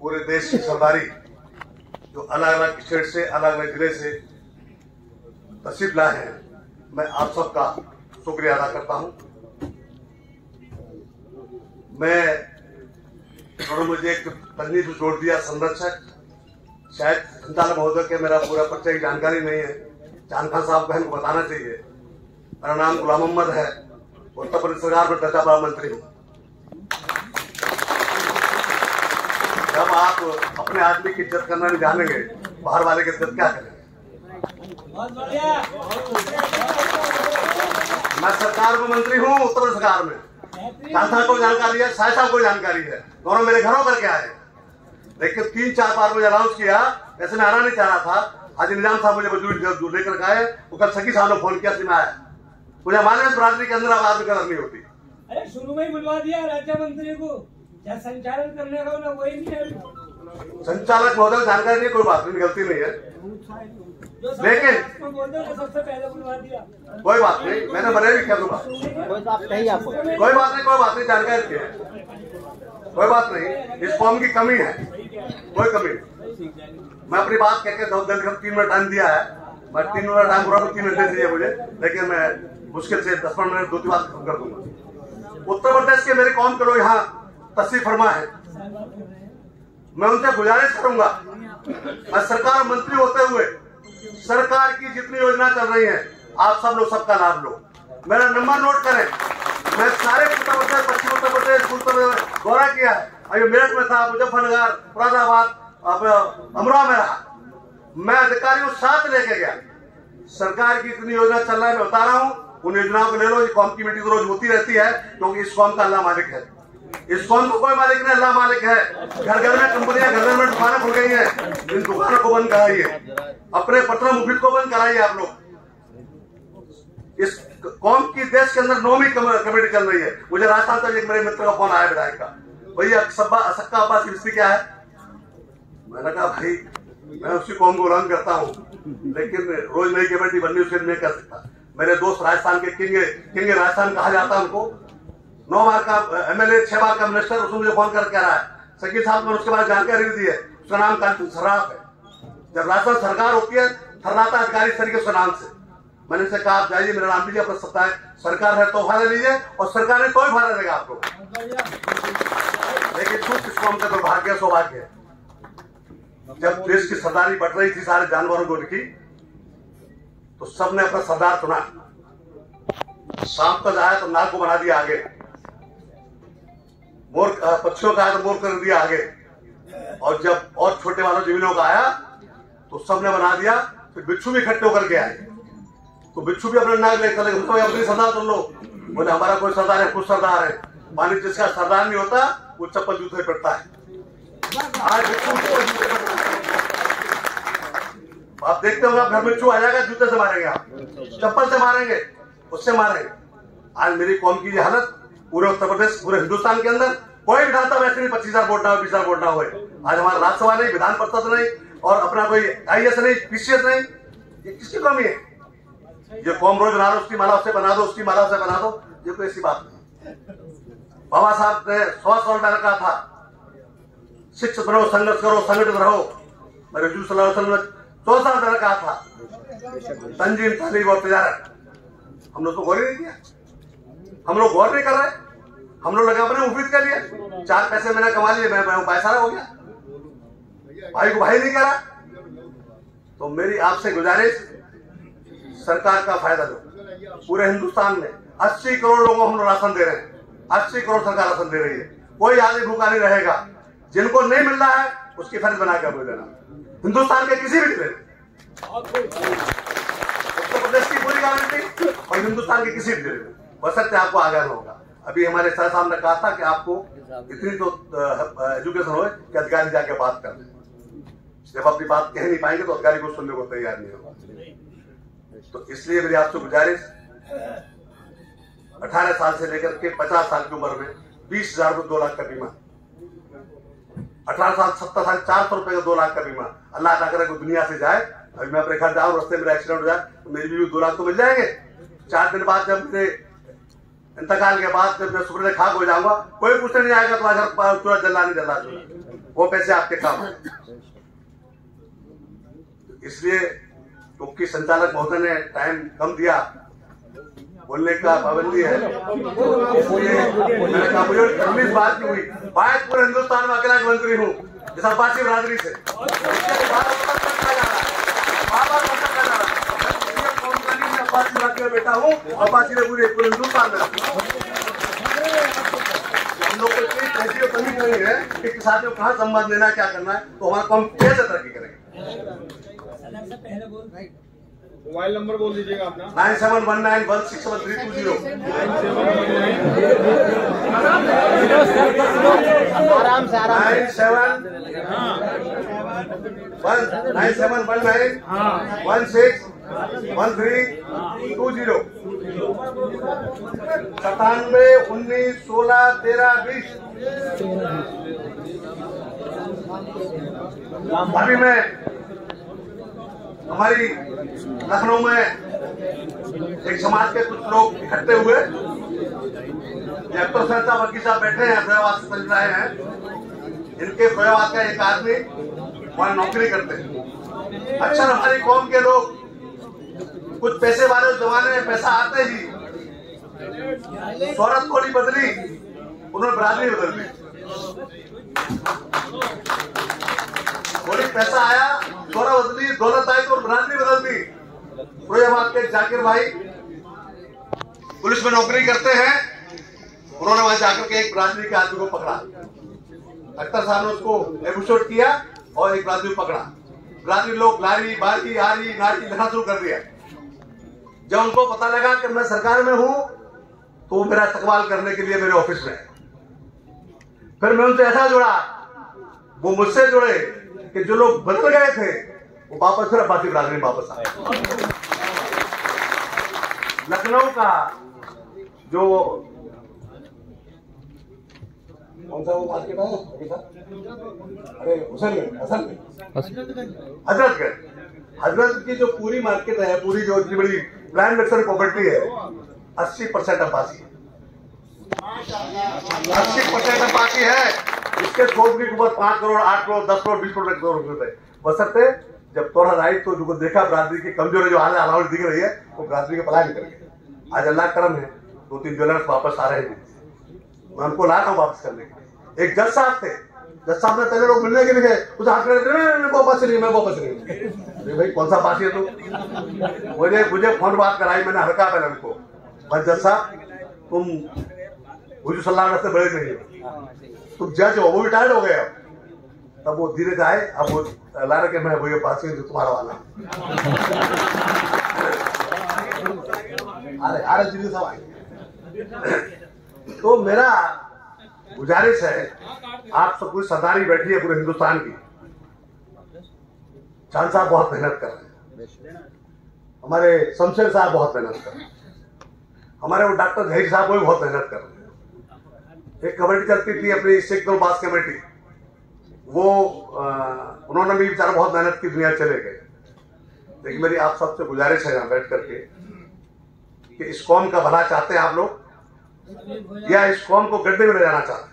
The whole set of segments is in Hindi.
पूरे देश की सरदारी जो अलग अलग स्टेट से, अलग अलग जिले से तशरीफ लाए हैं, मैं आप सबका शुक्रिया अदा करता हूं। उन्होंने मुझे एक तकनीक जोड़ दिया, संरक्षक। शायद संचालक महोदय के मेरा पूरा परिचय की जानकारी नहीं है, चांद खान साहब बहन को बताना चाहिए। मेरा नाम गुलाम मोहम्मद है, उत्तर प्रदेश सरकार में दर्जा प्राप्त मंत्री हूँ। जब आप अपने आदमी की इज्जत करना नहीं जानेंगे, बाहर वाले की इज्जत क्या करेंगे। मैं सरकार में मंत्री हूँ, उत्तर प्रदेश सरकार में। चांद साहब को जानकारी है, शाह साहब को जानकारी है, दोनों मेरे घरों पर क्या है। लेकिन 3-4 बार मुझे अनाउंस किया, ऐसे मैं आना नहीं चाह रहा था। आज निजाम साहब मुझे मजदूर लेकर के आए, वो कल सखी साहब ने फोन किया, मैं आया। मुझे हमारे बरादरी के अंदर आवाज की कदर नहीं होती। अरे शुरू में ही बुलवा दिया राज्य मंत्री को, क्या संचालन करने का ना वही नहीं है। संचालक महोदय जानकारी नहीं, कोई बात नहीं, गलती नहीं है, लेकिन सबसे पहले बुलवा दिया। कोई बात नहीं, मैंने बने भी क्या कोई बात नहीं, जानकारी की है, कोई बात नहीं। इस फॉर्म की कमी है, कोई कमी नहीं। मैं अपनी बात कहकर 3 मिनट टाइम दिया है, मैं 3 मिनट टाइम पूरा 3 मिनट दीजिए मुझे, लेकिन मैं मुश्किल से 10-15 मिनट 2 बात कर दूंगा। उत्तर प्रदेश के मेरे कौम के लोग यहाँ तशरीफ फरमा है, मैं उनसे गुजारिश करूंगा, मैं सरकार मंत्री होते हुए सरकार की जितनी योजना चल रही है, आप सब लोग सबका लाभ लो। मेरा नंबर नोट करें, मैं सारे उत्तर प्रदेश, पश्चिम उत्तर प्रदेश दौरा किया है। अभी मेरठ में था, मुजफ्फरनगर, मुरादाबाद, अमरोहा में रहा। मैं अधिकारियों साथ लेके गया, सरकार की इतनी योजना चल रहा है, मैं बता रहा हूँ, उन योजनाओं को ले लो। ये कौम की मीटिंग रोज होती रहती है, क्योंकि इस कौम का अल्लाह मालिक है। इस कौम को कोई मालिक नहीं, अल्लाह मालिक है। घर घर में कंपनियां, घर घर में दुकानें खुल गई हैं, इन दुकानों को बंद कराइए, अपने पत्र मुफीद को बंद कराइए। आप लोग इस कौम की देश के अंदर 9वीं कमेटी चल रही है। मुझे राजस्थान से एक मेरे मित्र का फोन आया, विधायक का, भैया सक्का अब्बास की रिश्ती क्या है। मैंने कहा भाई मैं उसी कौम को उल्लंघन करता हूँ, लेकिन रोज नई कमेटी बननी उसके नहीं कर सकता। मेरे दोस्त राजस्थान के किंग राजस्थान कहा जाता है उनको, 9 बार का MLA, 6 बार का मिनिस्टर, उसने मुझे फोन करके कह रहा है सकील साहब ने उसके बारे में जानकारी दी है। उसका नाम कांचन सर्राफ है। जब राजस्थान सरकार होती है, थर्राता अधिकारी इस तरीके उसका नाम से। मैंने से कहा आप जाइए, मेरा नाम लीजिए, अपना सत्ता है, सरकार है तो फायदा लीजिए, और सरकार ने तो ही फायदा देगा आपको। लेकिन कुछ इस कौम का दुर्भाग्य, सौभाग्य है, जब देश की सरदारी बढ़ रही थी, सारे जानवरों को लिखी, तो सबने अपना सरदार चुना। सांप का आया तो नाग को बना दिया आगे, मोर पक्षियों का आया तो मोर कर दिया आगे, और जब और छोटे वालों जमीनों का आया तो सबने बना दिया। फिर बिच्छू भी इकट्ठे होकर के आए, तो बिच्छू भी अपने नाग लेकर चले, अपनी सरदार सुन लो। बोले हमारा कोई सरदार है, कुछ सरदार है। मानी जिसका सरदार नहीं होता वो चप्पल जूते पड़ता है। आज आप देखते होंगे, आप घर में बिच्छू आ जाएगा, जूते से मारेंगे, आप चप्पल से मारेंगे, उससे मारेंगे। आज मेरी कौम की ये हालत पूरे उत्तर प्रदेश, पूरे हिंदुस्तान के अंदर कोई विधानसभा वैसे नहीं 25,000 वोट ना हो, 20,000 वोट ना हो। आज हमारा राज्यसभा नहीं, विधान परिषद नहीं, और अपना कोई IAS नहीं, PCS नहीं। ये किसकी कमी है। ये कौम रोज बना दो, उसकी माला उससे बना दो, उसकी माला उससे बना दो, ये कोई ऐसी बात नहीं। बाबा साहब ने 100 साल पहले कहा था, शिक्षित रहो, संघर्ष करो, संगठित रहो। मेरे रसूल सल्लल्लाहु अलैहि वसल्लम ने 100 साल पहले कहा था, तंजीम, तालीम और तिजारत। हम लोग तो गौर नहीं किया, हम लोग गौर नहीं कर रहे। हम लोग लगे अपने मुफीद के लिए, 4 पैसे मैंने कमा लिए, मैं पैसा हो गया, भाई को भाई नहीं करा। तो मेरी आपसे गुजारिश, सरकार का फायदा दो। पूरे हिंदुस्तान में 80 करोड़ लोगों को हम लोग राशन दे रहे हैं, 80 करोड़ सरकार राशन दे रही है। कोई आदमी भूखा नहीं रहेगा। जिनको नहीं मिल रहा है उसकी फर्ज बना कर दे देना, हिंदुस्तान के किसी भी जिले में। उत्तर प्रदेश की पूरी गारंटी और हिंदुस्तान के किसी भी जिले में, बशर्ते आपको आगाह होगा। अभी हमारे सर साहब ने कहा था कि आपको इतनी तो एजुकेशन हो कि अधिकारी जाके बात कर ले। जब अपनी बात कह नहीं पाएंगे तो अधिकारी को सुनने को तैयार नहीं होगा। तो इसलिए मेरी आपसे गुजारिश, 18 साल से लेकर के 50 साल की उम्र में 20,000 को 2 लाख का बीमा, 18 साल 70 साल 400 रुपए का 2 लाख का बीमा। अल्लाह ना करे कोई दुनिया से जाए, अभी मैं अपने घर जाऊं, रास्ते में एक्सीडेंट हो जाए तो मेरी भी 2 लाख तो मिल जाएंगे। 4 दिन बाद जब मेरे इंतकाल के बाद जब मैं सुपरने खाक हो जाऊंगा, कोई पूछने नहीं आएगा तुम्हारा घर चूरा जला नहीं जला चूरा। वो पैसे आपके काम आए। इसलिए क्योंकि संचालक महोदय ने टाइम कम दिया, बोलने का पाबंदी है, इसलिए मैंने कहा मुझे 19 बात की हुई। बात पूरे हिंदुस्तान में अकेला मंत्री हूँ इस अब्बासी बिरादरी से। अब्बासी बेटा हूँ, अब्बासी ने पूरे हिंदुस्तान में हम लोग को इतनी पैसे और कमी नहीं है कि किसान को कहाँ सम्मान देना, क्या करना है, तो हमारा कौन कैसे तरक्की करेंगे। मोबाइल नंबर बोल दीजिएगा अपना। 9719161320। आराम से 9719161320। 9719161320। अभी मैं हमारी लखनऊ में एक समाज के कुछ लोग इकट्ठे हुए, अख्तर साहब वकील साहब बैठे हैं, फैजाबाद से चल रहे हैं। इनके फैजाबाद का एक आदमी वहां नौकरी करते हैं। अक्सर हमारी कौम के लोग कुछ पैसे वाले जमाने में पैसा आते ही शोहरत थोड़ी बदली, उन्होंने बिरादरी बदल दी। थोड़ी पैसा आया, शोहरत बदली, दौलत आई तो बिरादरी बदल दी। फैजाबाद के जाकिर भाई पुलिस में नौकरी करते हैं, उन्होंने वहां जाकर के एक बिरादरी के आदमी को पकड़ा। अख्तर साहब ने उसको एपिसोड किया और एक बिरादरी को पकड़ा। बिरादरी लोग लारी बारी हारी नारी लिखना शुरू कर दिया। जब उनको पता लगा कि मैं सरकार में हूं तो वो मेरा इस्तकबाल करने के लिए मेरे ऑफिस में। फिर मैं उनसे ऐसा जुड़ा, वो मुझसे जुड़े कि जो लोग बदल गए थे वो वापस फिर अब्बासी बिरादरी में वापस आए। लखनऊ का जो कौन सा वो मार्केट है, अरे हजरत की जो पूरी मार्केट है, पूरी जो इतनी बड़ी लैंड मिक्सर प्रॉपर्टी है, 80% अब्बासी है। 80% अब्बासी है। इसके थोक के ऊपर 5 करोड़ 8 करोड़ 10 करोड़ 20 करोड़ रुपए बसरते जब तोड़ा राइट तो जो देखा बिरादरी की कमजोरी जो हाल अलाउड दिख रही है वो बिरादरी के पलायन करके आज अल्लाह करम है 2-3 ज्वेलर्स वापस आ रहे हैं। मैं उनको ला रहा हूँ वापस करने के लिए। एक जज साहब थे, जज साहब ने पहले लोग मिलने के लिए उसे हाथ में वापस नहीं, मैं वापस नहीं। अरे भाई कौन सा पासी है तू? मुझे फोन बात कराई, मैंने हल्का पहले उनको, बस जज साहब तुम हुजूर सल्लल्लाहु अलैहि वसल्लम बड़े नहीं हो, तुम जज हो। वो रिटायर्ड हो गए। तब वो धीरे से आए, अब वो ला रहे मैं वो ये पासी जो तुम्हारा वाला। अरे धीरे से आए। तो मेरा गुजारिश है, आप सब कुछ सरदारी बैठी है पूरे हिंदुस्तान की। चांद साहब बहुत मेहनत कर रहे हैं, हमारे शमशेर साहब बहुत मेहनत कर रहे हैं, हमारे वो डॉक्टर जहीर साहब वो भी बहुत मेहनत कर रहे हैं। एक कमेटी चलती थी अपनी सिख दरबार कमेटी, वो उन्होंने भी बेचारा बहुत मेहनत की, दुनिया चले गए। लेकिन मेरी आप सबसे गुजारिश है यहाँ बैठ करके कि इस कौम का भला चाहते हैं आप लोग या इस कौम को गड्ढे में ले जाना चाहते हैं?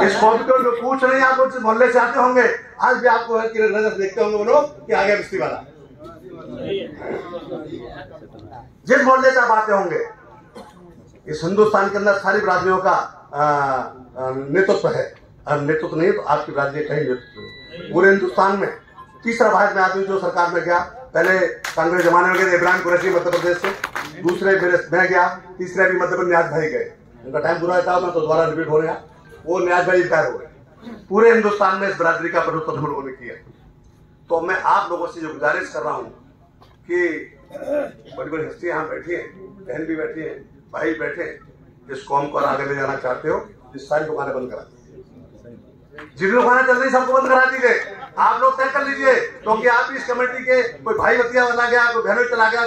इस कौम को जो पूछ रहे हैं, आप लोग मोहल्ले से आते होंगे, आज भी आपको नजर देखते होंगे वो लोग कि आगे बिस्ती वाला। जिस मोहल्ले से आप आते होंगे, इस हिंदुस्तान के अंदर सारी बिरादरियों का नेतृत्व है। नेतृत्व नहीं तो आपकी बिरादरी कहीं नेतृत्व पूरे हिंदुस्तान में। तीसरा भारत में आदमी जो सरकार में गया, पहले कांग्रेस जमाने में गए इब्राहिम कुरैशी मध्य प्रदेश से, दूसरे मैं गया, तीसरे भी मध्य प्रदेश न्याज भाई गए। उनका टाइम पूरा था, मैं तो दोबारा रिपीट हो गया, वो न्याज भाई रिटायर हो गए। पूरे हिंदुस्तान में इस बिरादरी का प्रभुत्व हम लोगों ने किया। तो मैं आप लोगों से जो गुजारिश कर रहा हूँ कि बड़ी बड़ी हस्ती यहाँ बैठी है, बहन भी बैठी है, भाई बैठे, इस कौम को आगे ले जाना चाहते हो, इस सारी दुकानें बंद करा दीजिए। जिन दुकानें चल रही सबको बंद करा दीजिए। आप लोग तय कर लीजिए, क्योंकि आप इस कमेटी के कोई भाई बतिया चला गया, कोई बहनों चला गया,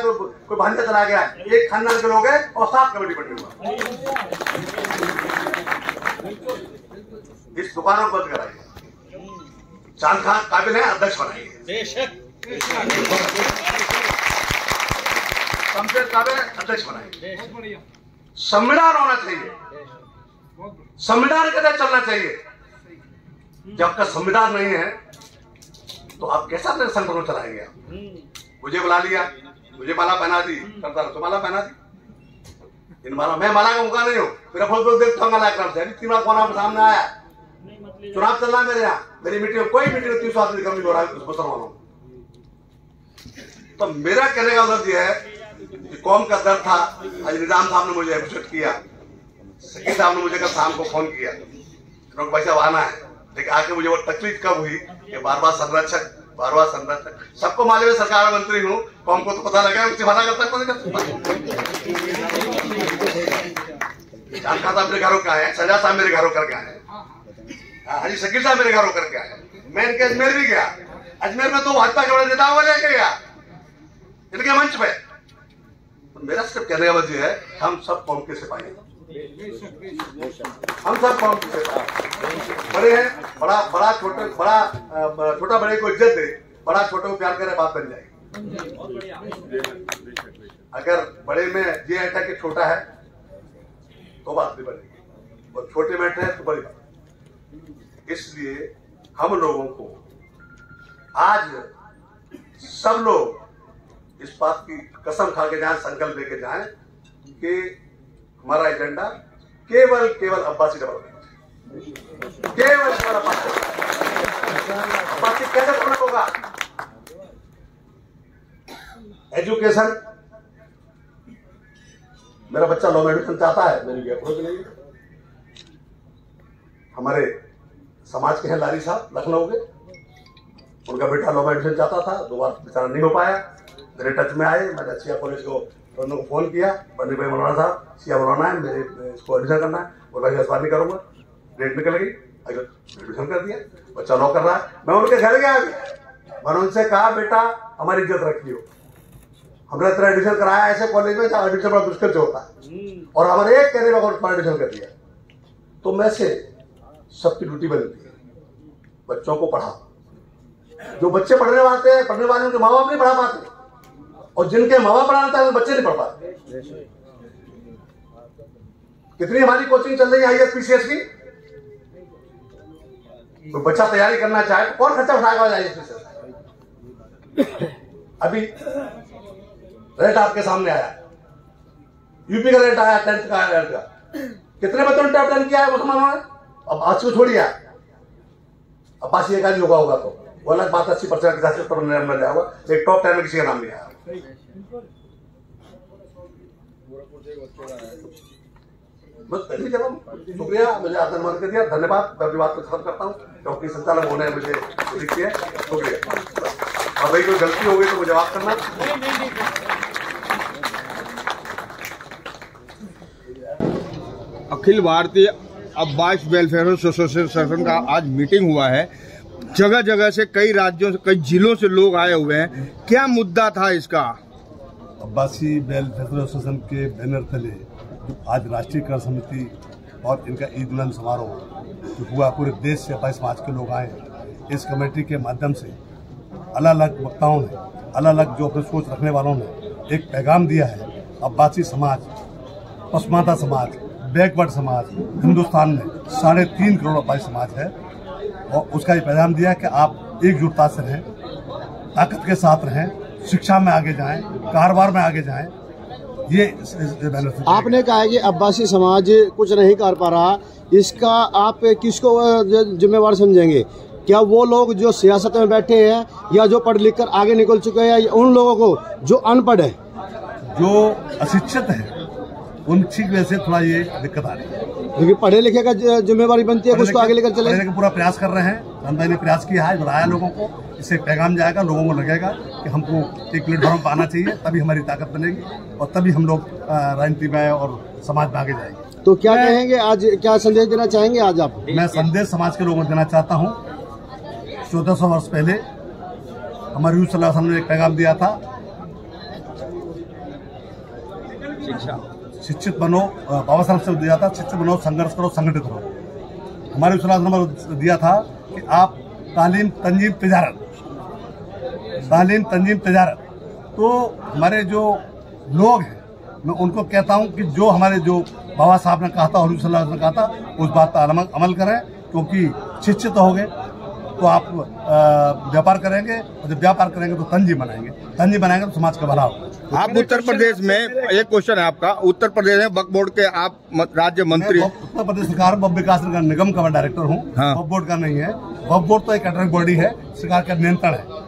कोई भांजा चला गया, एक खानदान के लोग हैं और 7 कमेटी बनी हुआ। इस दुकानों को बंद कराइए। चांद खान काबिल है, अध्यक्ष बनाइए। शमशेर काबिल अध्यक्ष बनाइए। संविधान होना चाहिए, संविधान के तहत चलना चाहिए। जब आपका संविधान नहीं है तो आप कैसा अपने संगठन को चलाएंगे? आप मुझे बुला लिया, मुझे माला पहना दी, करता रहो तो माला पहना दी। इन माला, मैं माला का मुका नहीं हूँ, मेरा फोटो देखता हूँ माला क्रम से। अभी 3 लाख कौन सामने आया, चुनाव चल रहा है मेरे यहाँ, मेरी मीटिंग में कोई मीटिंग में 300 आदमी कम नहीं हो रहा है मुसलमानों। तो मेरा कहने का मतलब यह है कि कौम का दर्द था। आज निजाम साहब ने मुझे अप्रिशिएट किया, सकीर साहब ने मुझे कल शाम को फोन किया, भाई साहब आना है। लेकिन आके मुझे वो तकलीफ कब हुई कि बार बार संरक्षक सबको मालूम है सरकार में मंत्री हूँ, कौम को तो पता लगा मुझे मना करता जान खाता अपने घरों का है, सजा साहब मेरे घरों करके आए, हाजी शकील साहब मेरे घरों करके आए। मैं इनके अजमेर भी गया, अजमेर में तो भाजपा के बड़े नेताओं को लेके गया इनके मंच पे। तो मेरा सिर्फ कहने का वजह है हम सब कौम के सिपाही हैं, हम सब कौम के सिपाही बड़े हैं। बड़ा छोटा बड़े को इज्जत दे, बड़ा छोटे को प्यार करे, बात बन जाएगी। अगर बड़े में ये ऐसा कि छोटा है तो बात नहीं बनेगी, और छोटे में है तो बड़ी बात। इसलिए हम लोगों को आज सब लोग इस बात की कसम खा के जाएं, संकल्प लेके जाएं कि हमारा एजेंडा केवल अब्बासी डेवलपमेंट, केवल अब्बासी कैसे पूर्ण होगा? एजुकेशन, मेरा बच्चा लॉ में एडमिशन चाहता है, मेरी अप्रोच नहीं है। हमारे समाज के हैं लारी साहब लखनऊ के, उनका बेटा लॉ में एडमिशन चाहता था, 2 बार बेचारा नहीं हो पाया। मेरे टच में आए, मैंने सिया कॉलेज को दोनों को फोन किया, पंडित भाई मौलाना साहब सिया मौलाना है, मेरे इसको एडमिशन करना है। बोला इस बार नहीं करूंगा, डेट निकल गई, एडमिशन कर दिया, बच्चा लॉ कर रहा है। मैं उनके घर गया, मैंने उनसे कहा बेटा हमारी इज्जत रखियो, हमने तेरा एडमिशन कराया ऐसे कॉलेज में जहाँ एडमिशन बड़ा मुश्किल से होता है, और हमारे एक कहने में एडमिशन कर दिया। तो मैं से सबकी ड्यूटी बनती है बच्चों को पढ़ा। जो बच्चे पढ़ने वाले उनके माँ बाप नहीं पढ़ा पाते, और जिनके माँ बाप पढ़ाना चाहते बच्चे नहीं पढ़ पाते। कितनी हमारी कोचिंग चल रही है IAS PCS की, तो बच्चा तैयारी करना चाहे तो कौन खर्चा उठाएगा IAS PCS? अभी रेट आपके सामने आया, यूपी का रेट आया, 10th का रेट का, कितने बच्चों ने टॉप 10 किया है मुसलमानों ने? अब आज को छोड़िए, अब बासी एक योगा होगा तो वो अलग बात, 80% के साथ मिल जाएगा। एक टॉप 10 में किसी का नाम नहीं आया। बस पहली जगह शुक्रिया, मुझे आपने अनुमान कर दिया, धन्यवाद। मैं अपनी बात को खत्म करता हूँ क्योंकि संचालक होने मुझे लिखी है, शुक्रिया। और भाई कोई गलती हो गई तो मुझे जवाब करना। अखिल भारतीय अब्बास वेलफेयर एसोसिएशन का आज मीटिंग हुआ है। जगह जगह से कई राज्यों से, कई जिलों से लोग आए हुए हैं। क्या मुद्दा था इसका? अब्बासी वेलफेयर एसोसिएशन के बैनर तले जो आज राष्ट्रीय कर समिति और इनका ईद मिलन समारोह जो हुआ, पूरे देश से अब्बासी समाज के लोग आए। इस कमेटी के माध्यम से अलग अलग वक्ताओं ने, अलग अलग जो अपनी सोच रखने वालों ने एक पैगाम दिया है। अब्बासी समाज, पसमानदा समाज, बैकवर्ड समाज, हिंदुस्तान में 3.5 करोड़ अब्बासी समाज है, और उसका ये पैगाम दिया कि आप एकजुटता से रहें, ताकत के साथ रहें, शिक्षा में आगे जाएं, कारोबार में आगे जाएं। ये आपने कहा है कि अब्बासी समाज कुछ नहीं कर पा रहा, इसका आप किसको जिम्मेवार समझेंगे? क्या वो लोग जो सियासत में बैठे हैं, या जो पढ़ लिख कर आगे निकल चुके हैं, या उन लोगों को जो अनपढ़ है, जो अशिक्षित है, उनकी वजह से थोड़ा ये दिक्कत आ रही है? क्योंकि पढ़े लिखे का जिम्मेवारी बनती है उसको आगे लेकर चले। पूरा प्रयास कर रहे हैं, रामदाई ने प्रयास किया है, बताया लोगों को, इससे पैगाम जाएगा, लोगों को लगेगा कि हमको एक प्लेटफॉर्म पर आना चाहिए, तभी हमारी ताकत बनेगी और तभी हम लोग राजनीति में और समाज में आगे जाएंगे। तो क्या कहेंगे आज, क्या संदेश देना चाहेंगे आज आप? मैं संदेश समाज के लोगों को देना चाहता हूँ। 1400 वर्ष पहले हमारे हजूर सल्लल्लाहु अलैहि वसल्लम ने एक पैगाम दिया था, शिक्षित बनो, बाबा साहब से दिया था, शिक्षित बनो, संघर्ष करो, संगठित रहो। हमारे सल्लल्लाहु अलैहि वसल्लम ने दिया था कि आप तालीम तंजीम तिजारत। तो हमारे जो लोग हैं, मैं उनको कहता हूं कि जो हमारे जो बाबा साहब ने कहा था, हुजूर सल्लल्लाहु अलैहि वसल्लम ने कहा था, उस बात पर अमल करें, क्योंकि शिक्षित होंगे तो आप व्यापार करेंगे, और जब व्यापार करेंगे तो तंजीम बनाएंगे तो समाज का भला होगा। आप उत्तर प्रदेश में, एक क्वेश्चन है आपका, उत्तर प्रदेश में वक्फ बोर्ड के आप राज्य मंत्री। उत्तर प्रदेश सरकार वक्फ विकास निगम का मैं डायरेक्टर हूँ। हाँ। वक्फ बोर्ड का नहीं है। वक्फ बोर्ड तो एक एडहॉक बॉडी है, सरकार का नियंत्रण है।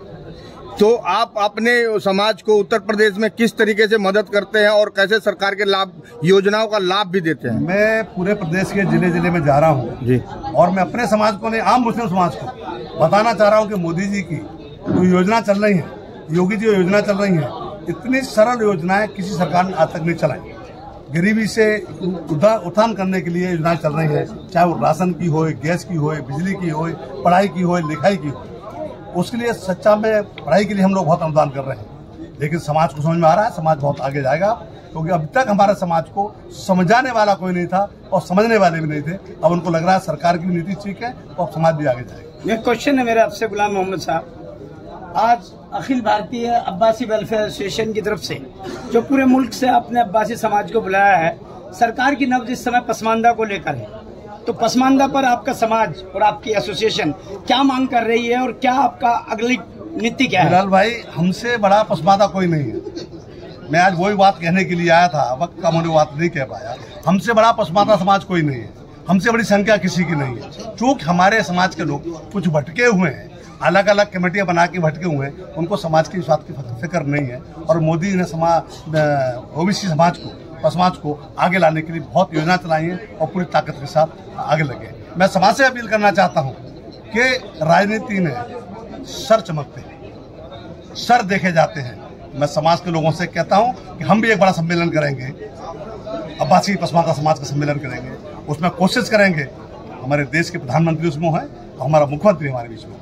तो आप अपने समाज को उत्तर प्रदेश में किस तरीके से मदद करते हैं और कैसे सरकार के लाभ, योजनाओं का लाभ भी देते हैं? मैं पूरे प्रदेश के जिले जिले में जा रहा हूँ जी, और मैं अपने समाज को नहीं, आम मुस्लिम समाज को बताना चाह रहा हूँ कि मोदी जी की जो योजना चल रही है, योगी जी योजना चल रही है, इतनी सरल योजनाएं किसी सरकार ने आज तक नहीं चलाई। गरीबी से उत्थान करने के लिए योजनाएं चल रही है, चाहे वो राशन की हो, गैस की हो, बिजली की हो, पढ़ाई की हो, लिखाई की हो। उसके लिए सच्चा में पढ़ाई के लिए हम लोग बहुत अनुदान कर रहे हैं, लेकिन समाज को समझ में आ रहा है, समाज बहुत आगे जाएगा, क्योंकि अब तक हमारे समाज को समझाने वाला कोई नहीं था और समझने वाले भी नहीं थे। अब उनको लग रहा है सरकार की नीति ठीक है तो अब समाज भी आगे जाएगा। एक क्वेश्चन है मेरा आपसे गुलाम मोहम्मद साहब, आज अखिल भारतीय अब्बासी वेलफेयर एसोसिएशन की तरफ से जो पूरे मुल्क से आपने अब्बासी समाज को बुलाया है, सरकार की नब्ज इस समय पसमानदा को लेकर है, तो पसमानदा पर आपका समाज और आपकी एसोसिएशन क्या मांग कर रही है और क्या आपका अगली नीति क्या है? बिलाल भाई, हमसे बड़ा पसमानदा कोई नहीं है। मैं आज वही बात कहने के लिए आया था, वक्त कम होने बात नहीं कह पाया। हमसे बड़ा पसमानदा समाज कोई नहीं है, हमसे बड़ी संख्या किसी की नहीं है। चूंकि हमारे समाज के लोग कुछ भटके हुए हैं, अलग अलग कमेटियां बना के भटके हुए हैं, उनको समाज की बात की फिक्र नहीं है। और मोदी ने ओबीसी समाज को आगे लाने के लिए बहुत योजना चलाई है और पूरी ताकत के साथ आगे लगे। मैं समाज से अपील करना चाहता हूं कि राजनीति में सर चमकते हैं, सर देखे जाते हैं। मैं समाज के लोगों से कहता हूं कि हम भी एक बड़ा सम्मेलन करेंगे, अब्बासी पसमानदा समाज का सम्मेलन करेंगे, उसमें कोशिश करेंगे हमारे देश के प्रधानमंत्री उसमें है और हमारा मुख्यमंत्री हमारे बीच में।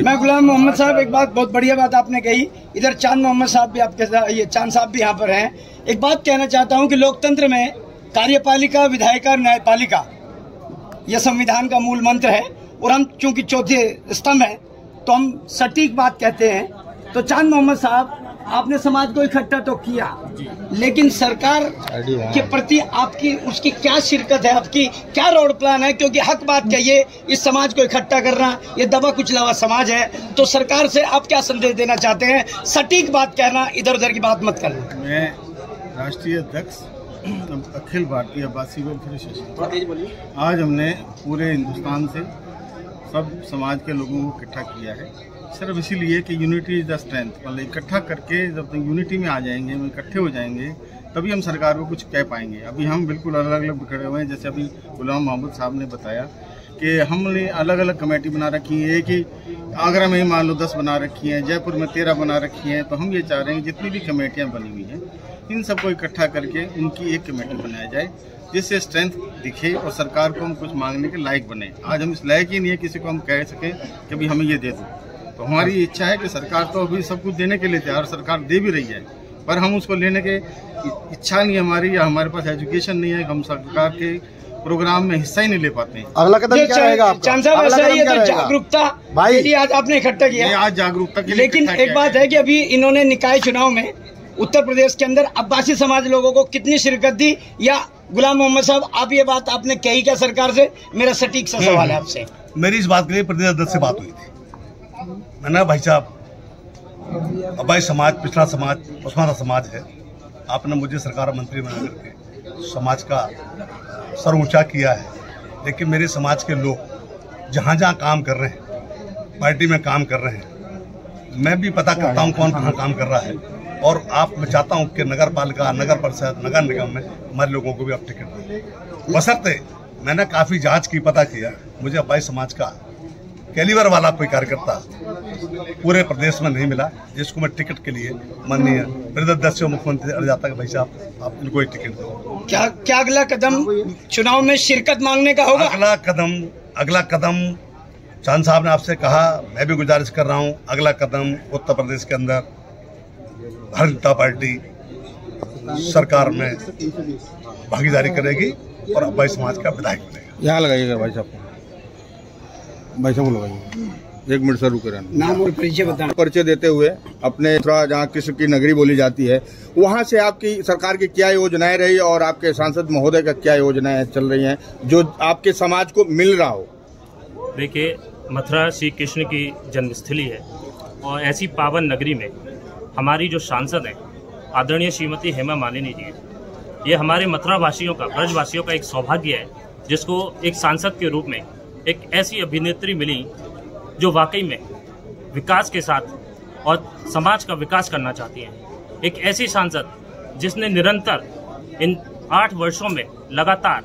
मैं गुलाम मोहम्मद साहब, एक बात बहुत बढ़िया बात आपने कही, इधर चांद मोहम्मद साहब भी आपके साथ, ये चांद साहब भी यहाँ पर हैं। एक बात कहना चाहता हूँ कि लोकतंत्र में कार्यपालिका, विधायिका, न्यायपालिका यह संविधान का मूल मंत्र है और हम चूंकि चौथे स्तंभ हैं तो हम सटीक बात कहते हैं। तो चांद मोहम्मद साहब, आपने समाज को इकट्ठा तो किया, लेकिन सरकार के प्रति आपकी उसकी क्या शिरकत है, आपकी क्या रोड प्लान है? क्योंकि हक बात कहिए, इस समाज को इकट्ठा करना ये दबा कुचला हुआ समाज है, तो सरकार से आप क्या संदेश देना चाहते हैं? सटीक बात कहना, इधर उधर की बात मत करना। मैं राष्ट्रीय अध्यक्ष अखिल भारतीय अब्बासी वेलफेयर एसोसिएशन, आज हमने पूरे हिंदुस्तान से सब समाज के लोगों को इकट्ठा किया है, सिर्फ इसीलिए कि यूनिटी इज द स्ट्रेंथ। मतलब इकट्ठा करके जब तक यूनिटी में आ जाएंगे, हम इकट्ठे हो जाएंगे, तभी हम सरकार को कुछ कह पाएंगे। अभी हम बिल्कुल अलग अलग बिखरे हुए हैं। जैसे अभी गुलाम मोहम्मद साहब ने बताया कि हमने अलग अलग कमेटी बना रखी है, कि आगरा में ही मान लो 10 बना रखी हैं, जयपुर में 13 बना रखी हैं। तो हम ये चाह रहे हैं जितनी भी कमेटियाँ बनी हुई हैं, इन सबको इकट्ठा करके उनकी एक कमेटी बनाया जाए, जिससे स्ट्रेंथ दिखे और सरकार को हम कुछ मांगने के लायक बने। आज हम इस लायक ही नहीं है किसी को हम कह सकें कि भाई हमें ये दे दो। तो हमारी इच्छा है कि सरकार तो अभी सब कुछ देने के लिए तैयार, सरकार दे भी रही है, पर हम उसको लेने के इच्छा नहीं हमारी, या हमारे पास एजुकेशन नहीं है, हम सरकार के प्रोग्राम में हिस्सा ही नहीं ले पाते हैं। अगला कदम क्या रहेगा आपका? जागरूकता भाई आज आपने इकट्ठा किया, आज जागरूकता के लिए। लेकिन एक बात है कि अभी इन्होंने निकाय चुनाव में उत्तर प्रदेश के अंदर अब्बासी समाज लोगों को कितनी शिरकत दी? या गुलाम मोहम्मद साहब, आप ये बात आपने कही क्या सरकार से? मेरा सटीक सा सवाल है आपसे। मेरी इस बात के लिए प्रदेश अध्यक्ष से बात हुई थी। मैंने भाई साहब, अब्बासी समाज पिछड़ा समाज, पसमानदा समाज है, आपने मुझे सरकार मंत्री बना करके समाज का सर ऊंचा किया है, लेकिन मेरे समाज के लोग जहाँ जहाँ काम कर रहे हैं, पार्टी में काम कर रहे हैं, मैं भी पता करता हूँ कौन कहाँ काम कर रहा है। और आप मैं चाहता हूँ कि नगर पालिका, नगर परिषद, नगर निगम में हमारे लोगों को भी आप टिकट दें। बशर्ते मैंने काफ़ी जांच की, पता किया, मुझे अब्बासी समाज का कैलिबर वाला कोई कार्यकर्ता पूरे प्रदेश में नहीं मिला जिसको मैं टिकट के लिए माननीय प्रदेश अध्यक्ष मुख्यमंत्री से अड़ जाता कि भाई साहब आप इनको ही टिकट दो। क्या अगला कदम चुनाव में शिरकत मांगने का होगा? अगला कदम चांद साहब ने आपसे कहा, मैं भी गुजारिश कर रहा हूँ, अगला कदम उत्तर प्रदेश के अंदर भारतीय जनता पार्टी सरकार में भागीदारी करेगी और अब्बासी समाज का विधायक बनेगा। यहाँ लगाइएगा भाई साहब, भाई साहब लगाइए, 1 मिनट से रुके रहना। नाम और परिचय बताना। परिचय देते हुए अपने जहाँ कृष्ण की नगरी बोली जाती है, वहाँ से आपकी सरकार की क्या योजनाएं रही और आपके सांसद महोदय का क्या योजनाएं चल रही हैं जो आपके समाज को मिल रहा हो? देखिए, मथुरा श्री कृष्ण की जन्मस्थली है और ऐसी पावन नगरी में हमारी जो सांसद हैं आदरणीय श्रीमती हेमा मालिनी जी, ये हमारे मथुरा वासियों का, ब्रजवासियों का एक सौभाग्य है जिसको एक सांसद के रूप में एक ऐसी अभिनेत्री मिली जो वाकई में विकास के साथ और समाज का विकास करना चाहती हैं। एक ऐसी सांसद जिसने निरंतर इन 8 वर्षों में लगातार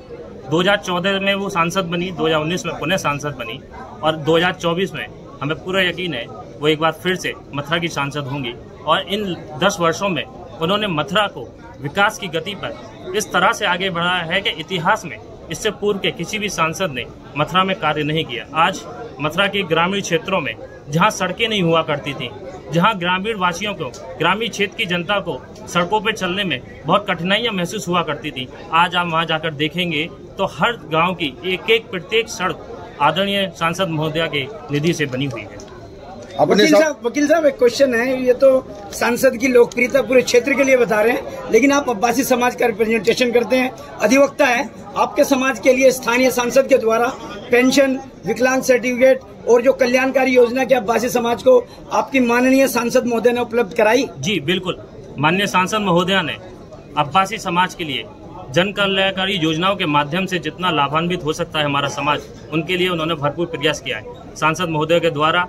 2014 में वो सांसद बनी, 2019 में पुनः सांसद बनी और 2024 में हमें पूरा यकीन है वो एक बार फिर से मथुरा की सांसद होंगी। और इन 10 वर्षों में उन्होंने मथुरा को विकास की गति पर इस तरह से आगे बढ़ाया है कि इतिहास में इससे पूर्व के किसी भी सांसद ने मथुरा में कार्य नहीं किया। आज मथुरा के ग्रामीण क्षेत्रों में जहां सड़कें नहीं हुआ करती थी, जहां ग्रामीण वासियों को, ग्रामीण क्षेत्र की जनता को सड़कों पर चलने में बहुत कठिनाइयां महसूस हुआ करती थी, आज आप वहां जाकर देखेंगे तो हर गांव की एक प्रत्येक सड़क आदरणीय सांसद महोदया के निधि से बनी हुई है। वकील साहब एक क्वेश्चन है, ये तो सांसद की लोकप्रियता पूरे क्षेत्र के लिए बता रहे हैं, लेकिन आप अब्बासी समाज का रिप्रेजेंटेशन करते हैं, अधिवक्ता है, आपके समाज के लिए स्थानीय सांसद के द्वारा पेंशन, विकलांग सर्टिफिकेट और जो कल्याणकारी योजना के अब्बासी समाज को आपकी माननीय सांसद महोदय ने उपलब्ध कराई? जी बिल्कुल, माननीय सांसद महोदया ने अब्बासी समाज के लिए जन कल्याणकारी योजनाओं के माध्यम से जितना लाभान्वित हो सकता है हमारा समाज, उनके लिए उन्होंने भरपूर प्रयास किया है। सांसद महोदय के द्वारा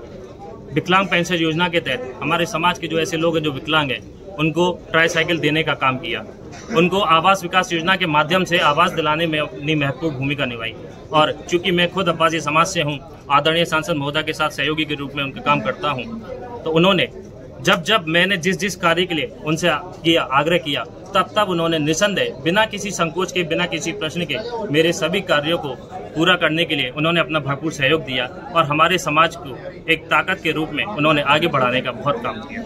विकलांग पेंशन योजना के तहत हमारे समाज के जो ऐसे लोग हैं जो विकलांग हैं उनको ट्राईसाइकिल देने का काम किया, उनको आवास विकास योजना के माध्यम से आवास दिलाने में अपनी महत्वपूर्ण भूमिका निभाई। और चूंकि मैं खुद अब्बासी समाज से हूं, आदरणीय सांसद महोदय के साथ सहयोगी के रूप में उनका काम करता हूं, तो उन्होंने जब मैंने जिस कार्य के लिए उनसे आग्रह किया तब उन्होंने निसंदेह बिना किसी संकोच के, बिना किसी प्रश्न के मेरे सभी कार्यों को पूरा करने के लिए उन्होंने अपना भरपूर सहयोग दिया और हमारे समाज को एक ताकत के रूप में उन्होंने आगे बढ़ाने का बहुत काम किया।